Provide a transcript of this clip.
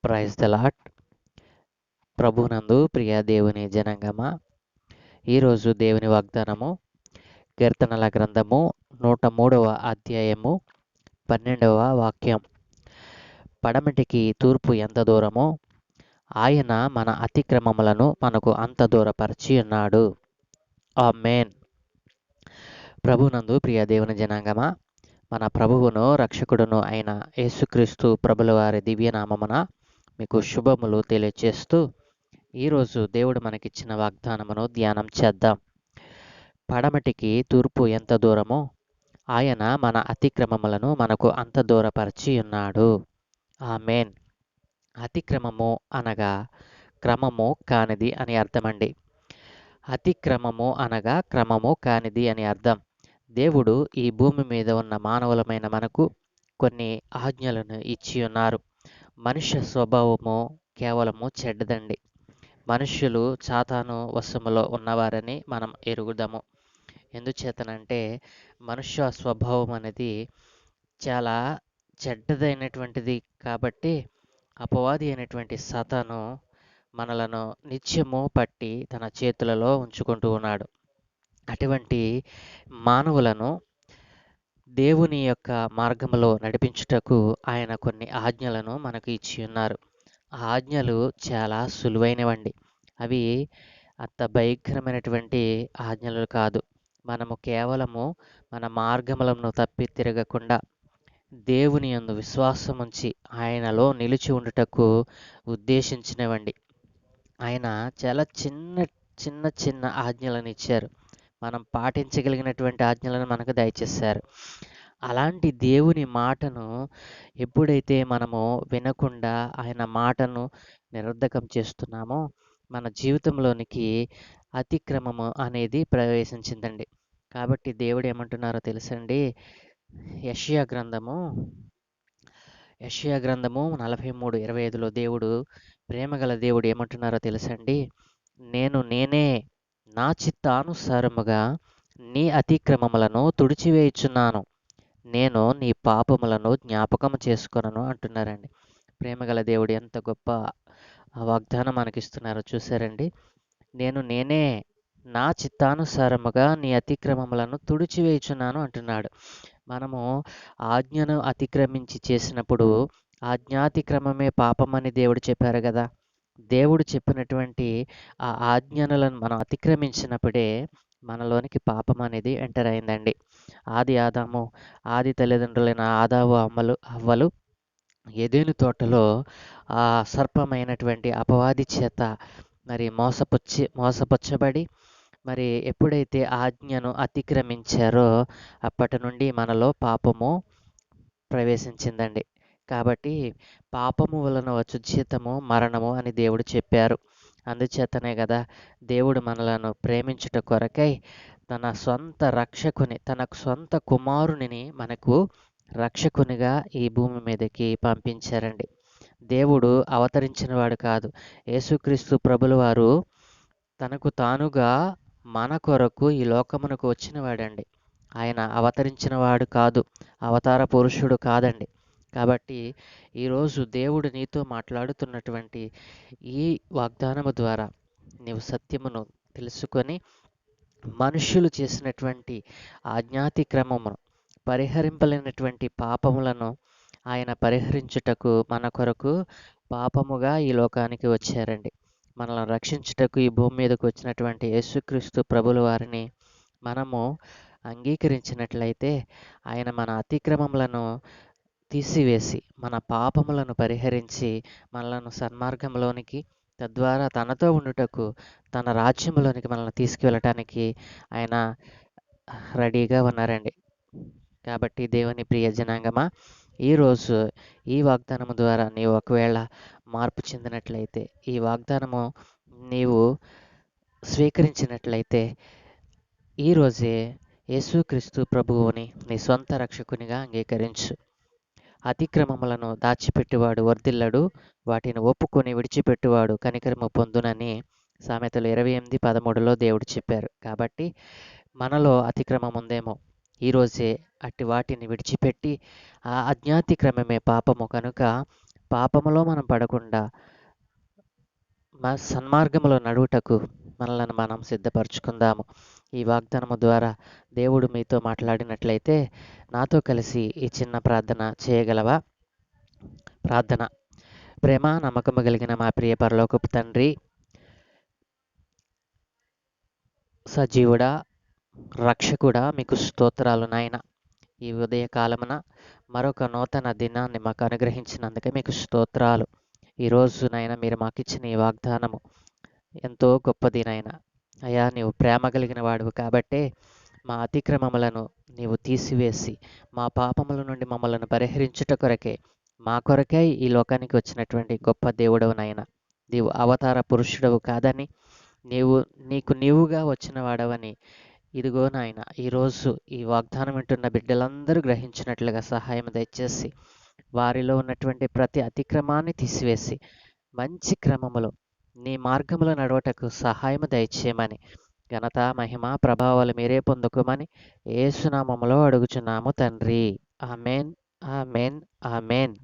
Praise the lord. ప్రభునందు ప్రియ దేవుని జనాంగమా, ఈరోజు దేవుని వాగ్దానము కీర్తనల గ్రంథము 103వ అధ్యాయము 12వ వాక్యం. పడమటికి తూర్పు ఎంత దూరమో ఆయన మన అతిక్రమములను మనకు అంత దూరపరిచి ఉన్నాడు. ఆమేన్. ప్రభునందు ప్రియ దేవుని జనాంగమా, మన ప్రభువును రక్షకుడును అయిన యేసుక్రీస్తు ప్రభుల వారి దివ్యనామమున మీకు శుభములు తెలియచేస్తూ ఈరోజు దేవుడు మనకిచ్చిన వాగ్దానమును ధ్యానం చేద్దాం. పడమటికి తూర్పు ఎంత దూరమో ఆయన మన అతిక్రమములను మనకు అంత దూరపరిచి ఉన్నాడు. ఆమేన్. అతిక్రమము అనగా క్రమము కానిది అని అర్థమండి. అతిక్రమము అనగా క్రమము కానిది అని అర్థం. దేవుడు ఈ భూమి మీద ఉన్న మానవులమైన మనకు కొన్ని ఆజ్ఞలను ఇచ్చి ఉన్నారు. మనుష్య స్వభావము కేవలము చెడ్డదండి. మనుష్యులు సాతాను వశములో ఉన్నవారని మనం ఎరుగుదాము. ఎందుచేతనంటే మనుష్య స్వభావం అనేది చాలా చెడ్డదైనటువంటిది కాబట్టి అపవాది అయినటువంటి సాతాను మనలను నిత్యము పట్టి తన చేతులలో ఉంచుకుంటూ ఉన్నాడు. అటువంటి మానవులను దేవుని యొక్క మార్గములో నడిపించుటకు ఆయన కొన్ని ఆజ్ఞలను మనకు ఇచ్చి ఉన్నారు. ఆ ఆజ్ఞలు చాలా సులువైనవండి. అవి అంత భయంకరమైనటువంటి ఆజ్ఞలు కాదు. మనము కేవలము మన మార్గములను తప్పి తిరగకుండా దేవుని యందు విశ్వాసం ఉంచి ఆయనలో నిలిచి ఉండుటకు ఉద్దేశించినవండి. ఆయన చాలా చిన్న చిన్న ఆజ్ఞలను ఇచ్చారు. మనం పాటించగలిగినటువంటి ఆజ్ఞలను మనకు దయచేశారు. అలాంటి దేవుని మాటను ఎప్పుడైతే మనము వినకుండా ఆయన మాటను నిరర్ధకం చేస్తున్నామో మన జీవితంలోనికి అతిక్రమము అనేది ప్రవేశించిందండి. కాబట్టి దేవుడు ఏమంటున్నారో తెలుసండి. యెషయా గ్రంథము 43:25లో దేవుడు, ప్రేమగల దేవుడు ఏమంటున్నారో తెలుసండి. నేనే నా చిత్తానుసారముగా నీ అతిక్రమములను తుడిచివేయుచున్నాను, నేను నీ పాపములను జ్ఞాపకం చేసుకొనను అంటున్నారండి. ప్రేమగల దేవుడు ఎంత గొప్ప వాగ్దానం మనకిస్తున్నారో చూసారండి. నేనే నా చిత్తానుసారముగా నీ అతిక్రమములను తుడిచివేయుచున్నాను అంటున్నాడు. మనము ఆజ్ఞను అతిక్రమించి చేసినప్పుడు ఆజ్ఞాతిక్రమమే పాపమని దేవుడు చెప్పారు కదా. దేవుడు చెప్పినటువంటి ఆ ఆజ్ఞలను మనం అతిక్రమించినప్పుడే మనలోనికి పాపం అనేది ఎంటర్ అయిందండి. ఆది తల్లిదండ్రులైన ఆదాము అవ్వలు ఏదెను తోటలో ఆ సర్పమైనటువంటి అపవాది చేత మరి మోసపుచ్చబడి మరి ఎప్పుడైతే ఆజ్ఞను అతిక్రమించారో అప్పటి నుండి మనలో పాపము ప్రవేశించిందండి. కాబట్టి పాపము వలన వచ్చు జీతము మరణము అని దేవుడు చెప్పారు. అందుచేతనే కదా దేవుడు మనలను ప్రేమించుట కొరకై తన సొంత కుమారునిని మనకు రక్షకునిగా ఈ భూమి మీదకి పంపించారండి. దేవుడు అవతరించిన వాడు కాదు. యేసుక్రీస్తు ప్రభుల వారు తనకు తానుగా మన కొరకు ఈ లోకమునకు వచ్చిన వాడండి. ఆయన అవతరించిన వాడు కాదు, అవతార పురుషుడు కాదండి. కాబట్టి ఈరోజు దేవుడు నీతో మాట్లాడుతున్నటువంటి ఈ వాగ్దానము ద్వారా నీవు సత్యమును తెలుసుకొని మనుష్యులు చేసినటువంటి ఆజ్ఞాతిక్రమమును పరిహరింపలేనటువంటి పాపములను ఆయన పరిహరించుటకు మన కొరకు పాపముగా ఈ లోకానికి వచ్చారండి. మనల్ని రక్షించుటకు ఈ భూమి మీదకు వచ్చినటువంటి యేసుక్రీస్తు ప్రభుల వారిని మనము అంగీకరించినట్లయితే ఆయన మన అతిక్రమములను తీసివేసి మన పాపములను పరిహరించి మనలను సన్మార్గంలోనికి, తద్వారా తనతో ఉండుటకు తన రాజ్యంలోనికి మనల్ని తీసుకువెళ్ళటానికి ఆయన రెడీగా ఉన్నారండి. కాబట్టి దేవుని ప్రియ జనాంగమా, ఈరోజు ఈ వాగ్దానము ద్వారా నీవు ఒకవేళ మార్పు చెందినట్లయితే, ఈ వాగ్దానము నీవు స్వీకరించినట్లయితే ఈరోజే యేసుక్రీస్తు ప్రభువుని నీ సొంత రక్షకునిగా అంగీకరించు. అతిక్రమములను దాచిపెట్టువాడు వర్ధిల్లడు, వాటిని ఒప్పుకొని విడిచిపెట్టువాడు కనికరము పొందునని సామెతలు 28:13లో దేవుడు చెప్పారు. కాబట్టి మనలో అతిక్రమం ఉందేమో ఈరోజే అట్టి వాటిని విడిచిపెట్టి ఆ అజ్ఞాతిక్రమమే పాపము కనుక పాపములో మనం పడకుండా సన్మార్గములో నడువుటకు మనలను మనం సిద్ధపరచుకుందాము. ఈ వాగ్దానము ద్వారా దేవుడు మీతో మాట్లాడినట్లయితే నాతో కలిసి ఈ చిన్న ప్రార్థన చేయగలవా? ప్రార్థన. ప్రేమ నమ్మకము కలిగిన మా ప్రియ పరలోకపు తండ్రి, సజీవుడా, రక్షకుడా, మీకు స్తోత్రాలు నాయన. ఈ ఉదయకాలమున మరొక నూతన దినాన్ని మాకు అనుగ్రహించినందుకే మీకు స్తోత్రాలు. ఈరోజు నాయన మీరు మాకు ఇచ్చిన ఈ వాగ్దానము ఎంతో గొప్పది నాయన. అయ్యా, నీవు ప్రేమ కలిగిన వాడువు కాబట్టే మా అతిక్రమములను నీవు తీసివేసి మా పాపముల నుండి మమ్మలను పరిహరించుట కొరకే, మా కొరకై ఈ లోకానికి వచ్చినటువంటి గొప్ప దేవుడవు నాయన. నీవు అవతార పురుషుడవు కాదని, నీవుగా వచ్చిన వాడవని ఇదిగో నాయన ఈరోజు ఈ వాగ్దానం వింటున్న బిడ్డలందరూ గ్రహించినట్లుగా సహాయం దయచేసి వారిలో ఉన్నటువంటి ప్రతి అతిక్రమాన్ని తీసివేసి మంచి క్రమములో నీ మార్గములో నడవటకు సహాయం దయచేయమని, ఘనత మహిమ ప్రభావాలు మీరే పొందుకోమని యేసునామములో అడుగుచున్నాము తండ్రి. Amen, amen, amen.